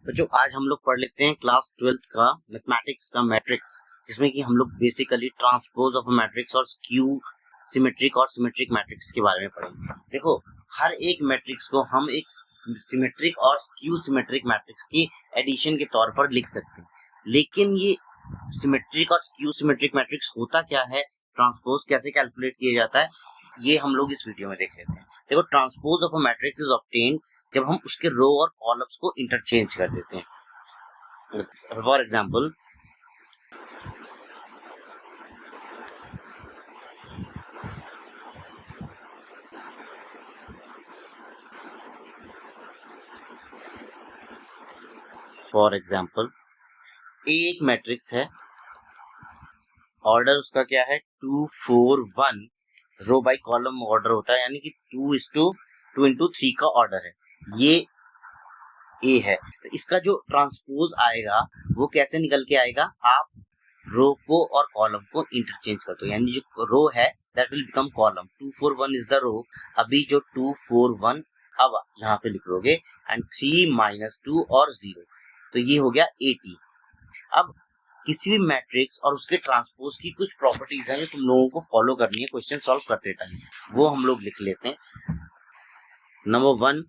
बच्चों आज हम लोग पढ़ लेते हैं क्लास 12th का मैथमेटिक्स का मैट्रिक्स, जिसमें कि हम लोग बेसिकली ट्रांसपोज ऑफ मैट्रिक्स और स्क्यू सिमेट्रिक और सिमेट्रिक मैट्रिक्स के बारे में पढ़ेंगे। देखो, हर एक मैट्रिक्स को हम एक सिमेट्रिक और स्क्यू सिमेट्रिक मैट्रिक्स की एडिशन के तौर पर लिख सकते हैं, लेकिन ये सिमेट्रिक और स्क्यू सिमेट्रिक मैट्रिक्स होता क्या है, ट्रांसपोज कैसे कैलकुलेट किया जाता है, ये हम लोग इस वीडियो में देख लेते हैं। देखो, transpose of a matrix is obtained जब हम उसके रो और कॉलम्स को इंटरचेंज कर देते हैं। फॉर एग्जाम्पल, एक मैट्रिक्स है, ऑर्डर उसका क्या है 2 4 1, रो बाय कॉलम ऑर्डर होता है, यानी कि 2:3 का ऑर्डर है। ये ए है, तो इसका जो ट्रांसपोज आएगा वो कैसे निकल के आएगा, आप रो को और कॉलम को इंटरचेंज करते हो, यानी जो रो है that will become column. 2 4 1 is the row, अभी जो 2 4 1 अब यहाँ पे लिख लोगे, एंड 3 - 2 और 0, तो ये हो गया 80। अब किसी भी मैट्रिक्स और उसके ट्रांसपोज की कुछ प्रॉपर्टीज हैं जो तुम लोगों को फॉलो करनी है क्वेश्चन सॉल्व करते टाइम, वो हम लोग लिख लेते हैं। नंबर 1,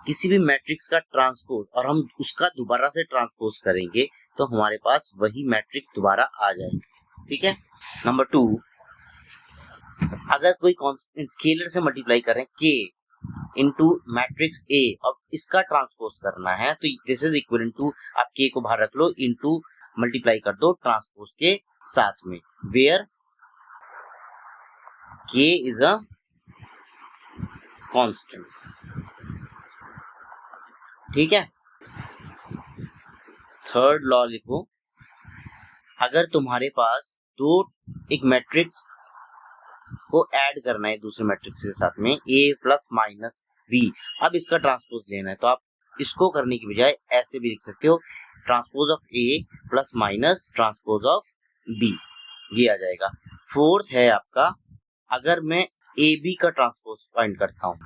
किसी भी मैट्रिक्स का ट्रांसपोज और हम उसका दोबारा से ट्रांसपोज करेंगे तो हमारे पास वही मैट्रिक्स दोबारा आ जाएगी, ठीक है। नंबर 2, अगर कोई कांस्टेंट स्केलर से मल्टीप्लाई करें k इनटू मैट्रिक्स A और इसका ट्रांसपोज करना है, तो दिस इज इक्वल टू, आप k को बाहर रख लो, इनटू मल्टीप्लाई कर दो ट्रांसपोज के साथ में, where k is a constant, ठीक है। थर्ड लॉ लिखो, अगर तुम्हारे पास एक मैट्रिक्स को ऐड करना है दूसरे मैट्रिक्स के साथ में, a प्लस माइनस b, अब इसका ट्रांसपोज लेना है, तो आप इसको करने की बजाय ऐसे भी लिख सकते हो, transpose of a plus minus transpose of b, ये आ जाएगा। फोर्थ है आपका, अगर मैं ए बी का ट्रांसपोज फाइंड करता हूं,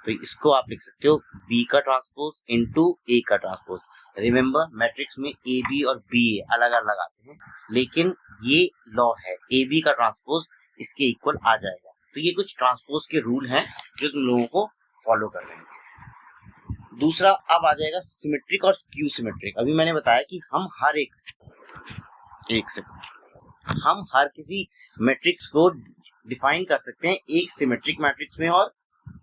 तो इसको आप लिख सकते हो b का ट्रांसपोज इनटू a का ट्रांसपोज। रिमेंबर, मैट्रिक्स में a b और b अलग अलग आते हैं, लेकिन ये लॉ है, a b का ट्रांसपोज इसके इक्वल आ जाएगा। तो ये कुछ ट्रांसपोज के रूल हैं जो तुम लोगों को फॉलो करने हैं। दूसरा अब आ जाएगा सिमेट्रिक और स्क्यू सिमेट्रिक। अभी मैंने बताया कि हम हम हर किसी मैट्रिक्स को डिफाइन कर सकते हैं एक सिमेट्रिक मैट्रिक्स में और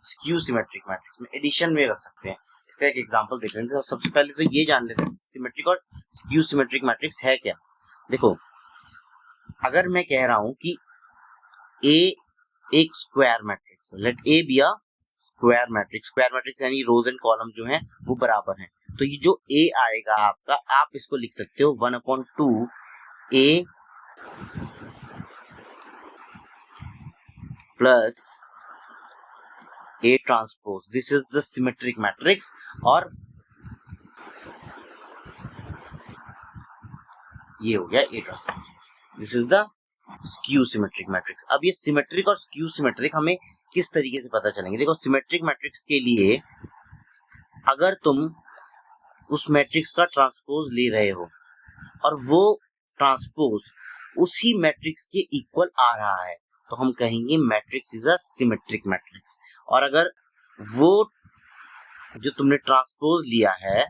स्क्यू सिमेट्रिक मैट्रिक्स में, एडिशन में रख सकते हैं। इसका एक एग्जांपल देख लेते हैं। सबसे पहले तो ये जान लेते हैं सिमेट्रिक और स्क्यू सिमेट्रिक मैट्रिक्स है क्या। देखो, अगर मैं कह रहा हूं कि A एक square matrix, let A be a square matrix यानी रोज एंड कॉलम जो हैं वो बराबर हैं, तो ये जो A आएगा आपका, आप इसको लिख सकते हो 1/2 A plus A transpose, this is the symmetric matrix, और ये हो गया A transpose, this is the skew symmetric matrix. अब ये सिमेट्रिक और स्क्यू सिमेट्रिक हमें किस तरीके से पता चलेंगे। देखो, सिमेट्रिक मैट्रिक्स के लिए अगर तुम उस मैट्रिक्स का ट्रांसपोज ले रहे हो और वो ट्रांसपोज उसी मैट्रिक्स के इक्वल आ रहा है, तो हम कहेंगे matrix is a symmetric matrix. और अगर वो जो तुमने ट्रांसपोज लिया है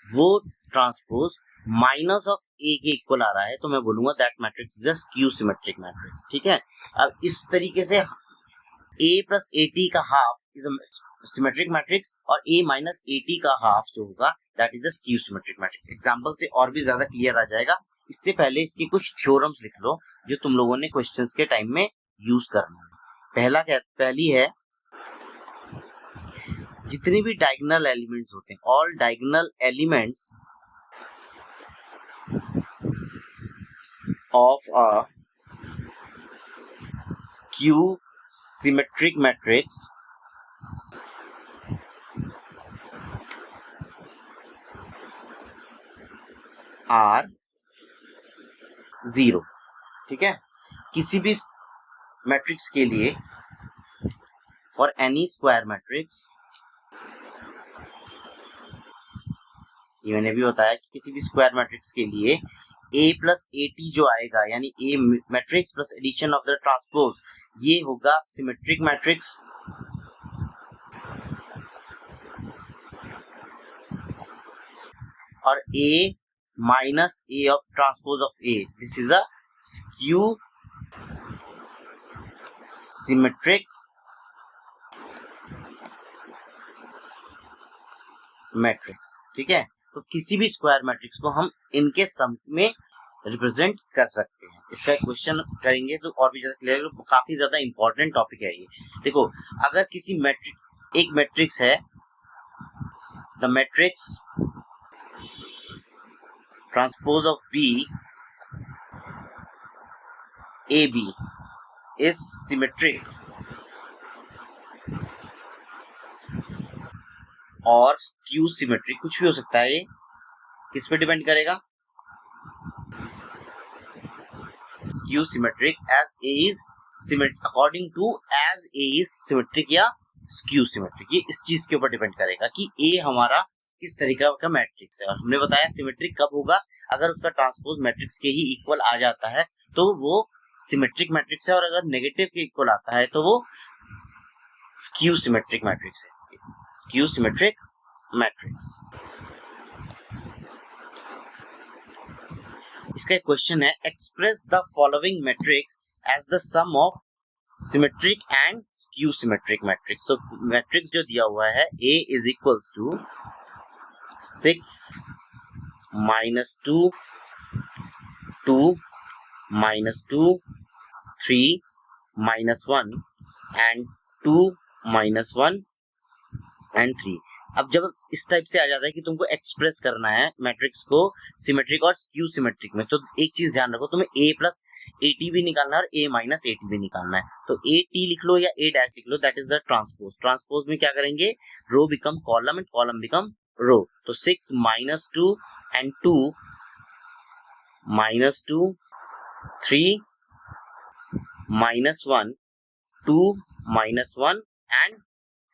वो ट्रांसपोज माइनस ऑफ ए के इक्वल आ रहा है, तो मैं बोलूंगा that matrix is a skew symmetric matrix, ठीक है। अब इस तरीके से a प्लस ए टी का half is a symmetric matrix और a माइनस ए टी का हाफ जो होगा that is a skew symmetric matrix. Example से और भी ज्यादा क्लियर आ जाएगा। इससे पहले इसकी कुछ थ्योरम्स लिख लो जो तुम लोगों ने क्वेश्चंस के टाइम में यूज करना है। पहली है, जितने भी डायगोनल एलिमेंट्स होते हैं, all diagonal elements of a skew symmetric matrix are 0, ठीक है। किसी भी मैट्रिक्स के लिए, फॉर एनी स्क्वायर मैट्रिक्स, ये मैंने भी बताया कि किसी भी स्क्वायर मैट्रिक्स के लिए a प्लस ए टी जो आएगा, यानी A matrix plus addition of the transpose, ये होगा सिमेट्रिक मैट्रिक्स। और a minus a of transpose of a, this is a skew symmetric matrix. ठीक है, तो किसी भी स्क्वायर मैट्रिक्स को हम इनके सम में रिप्रेजेंट कर सकते हैं। इसका क्वेश्चन करेंगे तो और भी ज्यादा क्लियर, काफी ज्यादा इंपॉर्टेंट टॉपिक है ये। देखो, अगर किसी मैट्रिक्स, एक मैट्रिक्स है, the matrix transpose of B A B is symmetric और स्क्यू सिमेट्रिक, कुछ भी हो सकता है, ये किस पे डिपेंड करेगा, skew symmetric as A is symmetric, according to as A is symmetric या स्क्यू सिमेट्रिक, ये इस चीज के ऊपर डिपेंड करेगा कि ए हमारा किस तरीका का मैट्रिक्स है। और हमने बताया सिमेट्रिक कब होगा, अगर उसका ट्रांसपोज मैट्रिक्स के ही इक्वल आ जाता है तो वो सिमेट्रिक मैट्रिक्स है, और अगर नेगेटिव के इक्वल आता है तो वो स्क्यू सिमेट्रिक मैट्रिक्स है, स्क्यू सिमेट्रिक मैट्रिक्स। इसका एक क्वेश्चन है, express the following matrix as the sum of symmetric and skew symmetric matrix. तो मैट्रिक्स जो दिया हुआ है, A is equals to 6 minus 2 2 minus 2 3 minus 1 and 2 minus 1 and 3। अब जब इस टाइप से आ जाता है कि तुमको एक्सप्रेस करना है मैट्रिक्स को सिमेट्रिक और स्क्यू सिमेट्रिक में, तो एक चीज ध्यान रखो, तुम्हें a प्लस ए टी भी निकालना है और a माइनस ए टी भी निकालना है। तो ए टी लिख लो या a डैश लिख लो, that is the transpose. Transpose में क्या करेंगे, row become column and column become row. तो 6 minus 2 and 2 minus 2 3 minus 1 2 minus 1 and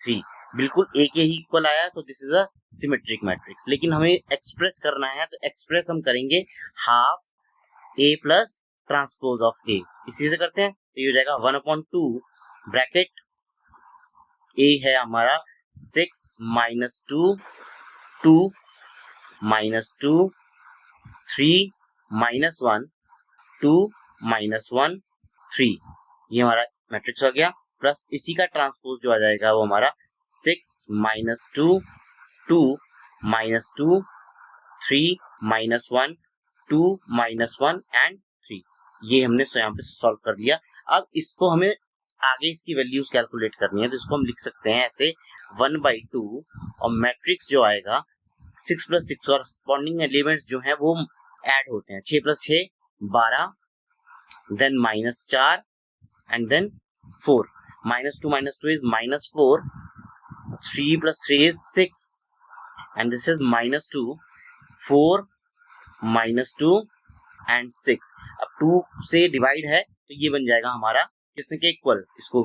3, बिल्कुल ए के ही इक्वल आया, तो this is a symmetric matrix. लेकिन हमें एक्सप्रेस करना है, तो एक्सप्रेस हम करेंगे half A plus transpose of A, इसी से करते हैं। तो ये हो जाएगा 1/2 ब्रैकेट ए है हमारा 6 माइनस 2 2 माइनस 2 3 माइनस 1 2 माइनस 1 3, ये हमारा मैट्रिक्स हो गया। प्लस इसी का ट्रांसपोज जो आ जाएगा वो हमारा 6 minus 2 2 minus 2 3 minus 1 2 minus 1 and 3, ये हमने यहाँ पे सॉल्व कर दिया। अब इसको हमें आगे इसकी वैल्यूज कैलकुलेट करनी है, तो इसको हम लिख सकते हैं ऐसे 1/2, और मैट्रिक्स जो आएगा 6 प्लस 6 और कॉरस्पॉन्डिंग एलिमेंट्स जो हैं वो ऐड होते हैं, 6 plus 6 12, then minus 4 and then 4, -2 -2 is -4, 3 plus 3 is 6, and this is -2 4 -2 and 6। अब 2 से डिवाइड है तो ये बन जाएगा हमारा किसके के इक्वल, इसको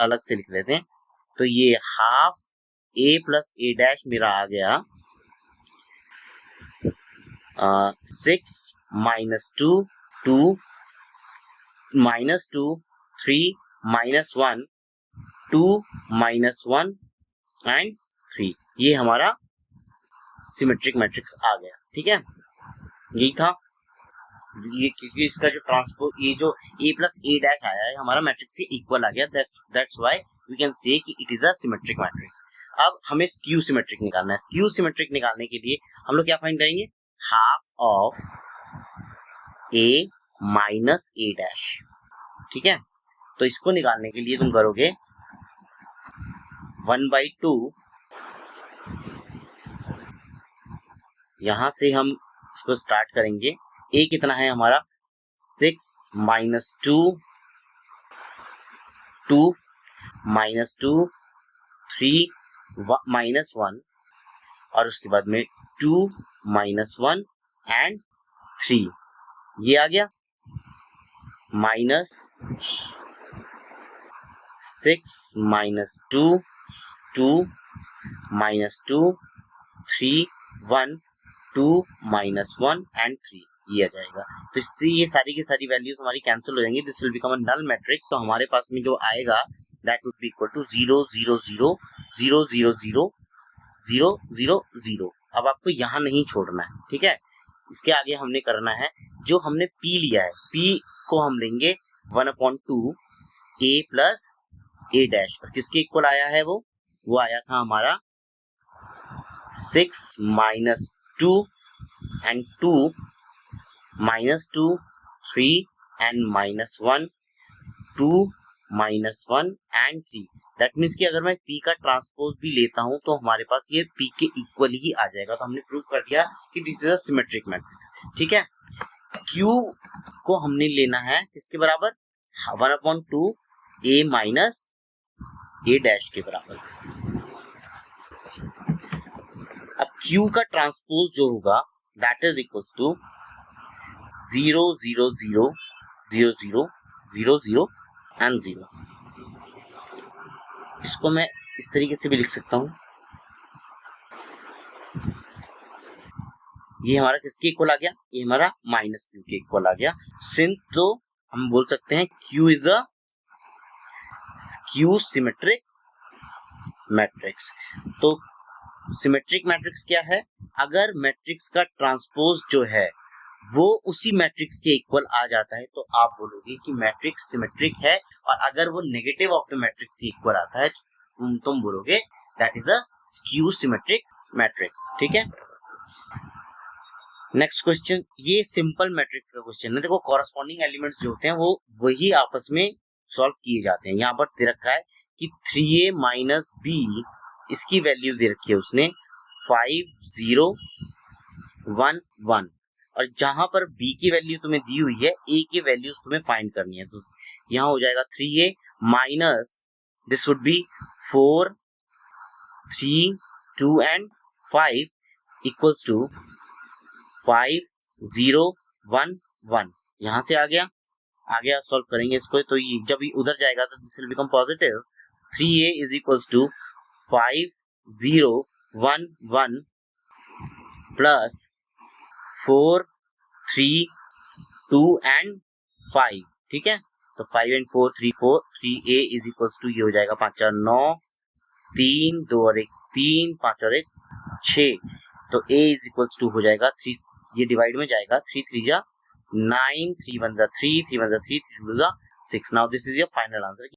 अलग से लिख लेते हैं। तो ये half a plus a dash मेरा आ गया 6 -2 2 -2 3 -1 2 -1 एंड 3, ये हमारा सिमेट्रिक मैट्रिक्स आ गया। ठीक है, यही था ये, क्योंकि इसका जो ट्रांसपोज, ये जो a प्लस a डैश आया है हमारा मैट्रिक्स के इक्वल आ गया, that's why we can say कि it is a symmetric matrix. अब हमें स्क्यू सिमेट्रिक निकालना है। स्क्यू सिमेट्रिक निकालने के लिए हम लोग क्या फाइंड करेंगे, half of a minus a dash. ठीक है, तो इसको निकालने के लिए तुम करोगे 1/2, यहां से हम इसको स्टार्ट करेंगे। a कितना है हमारा 6 -2 2 -2 3 -1, और उसके बाद में 2 -1 एंड 3, ये आ गया minus 6 minus 2, 2 minus 2, 3, 1, 2 minus 1 and 3 ये आ जाएगा। तो इससे ये सारी की सारी वैल्यूज हमारी कैंसिल हो जाएंगी। This will become a null matrix. तो हमारे पास में जो आएगा that would be equal to 0 0 0 0 0 0 0 0 0। अब आपको यहाँ नहीं छोड़ना है, ठीक है। इसके आगे हमने करना है जो हमने P लिया है, P को हम लेंगे 1/2 a प्लस a डैश। किसके इक्वल आया है वो आया था हमारा 6 minus 2 and 2 minus 2 3 and minus 1 2 minus 1 and 3। That means कि अगर मैं P का ट्रांसपोज भी लेता हूं तो हमारे पास ये P के इक्वल ही आ जाएगा। तो हमने प्रूव कर दिया कि this is a symmetric matrix, ठीक है। Q को हमने लेना है किसके बराबर 1/2 a माइनस a डैश के बराबर। अब Q का ट्रांसपोज जो होगा that is equals to 0 0 0 0 0 0 0 and 0। इसको मैं इस तरीके से भी लिख सकता हूं, ये हमारा किसके इक्वल आ गया, ये हमारा माइनस Q के इक्वल आ गया। सिंस तो हम बोल सकते हैं Q is a skew symmetric matrix. तो सिमेट्रिक मैट्रिक्स क्या है, अगर मैट्रिक्स का ट्रांसपोज जो है वो उसी मैट्रिक्स के इक्वल आ जाता है तो आप बोलोगे कि मैट्रिक्स सिमेट्रिक है। और अगर वो नेगेटिव ऑफ द मैट्रिक्स के इक्वल आता है तुम बोलोगे that is a skew symmetric matrix, ठीक है। नेक्स्ट क्वेश्चन, ये सिंपल मैट्रिक्स का क्वेश्चन है। देखो कॉरस्पॉन्डिंग एलिमेंट्स जो होते हैं वो वही आपस में सॉल्व किए जाते हैं। यहाँ पर दे रखा है कि 3a माइनस b, इसकी वैल्यू दे रखी है उसने 5 0 1 1। और जहां पर b की वैल्यू तुम्हें दी हुई है a की वैल्यूज तुम्हें फाइंड करनी है। तो यहाँ हो जाएगा 3a minus this would be 4 3 2 and 5 equals to 5 0 1 1। यहाँ से आ गया सॉल्व करेंगे इसको। तो ये जब ये उधर जाएगा तो this will become positive. 3a is equals to 5 0 1 1 plus 4 3 2 and 5, ठीक है। तो 5 and 4 3 4 3a is equals to ये हो जाएगा 5 और 9 3 2 और 1 3 5 और 1 6। तो a इज इक्वल्स टू हो जाएगा 3, ये डिवाइड में जाएगा 3 3 जा 9 3 1 जा 3 3 1 जा 3 3 2 जा 6। Now this is your final answer.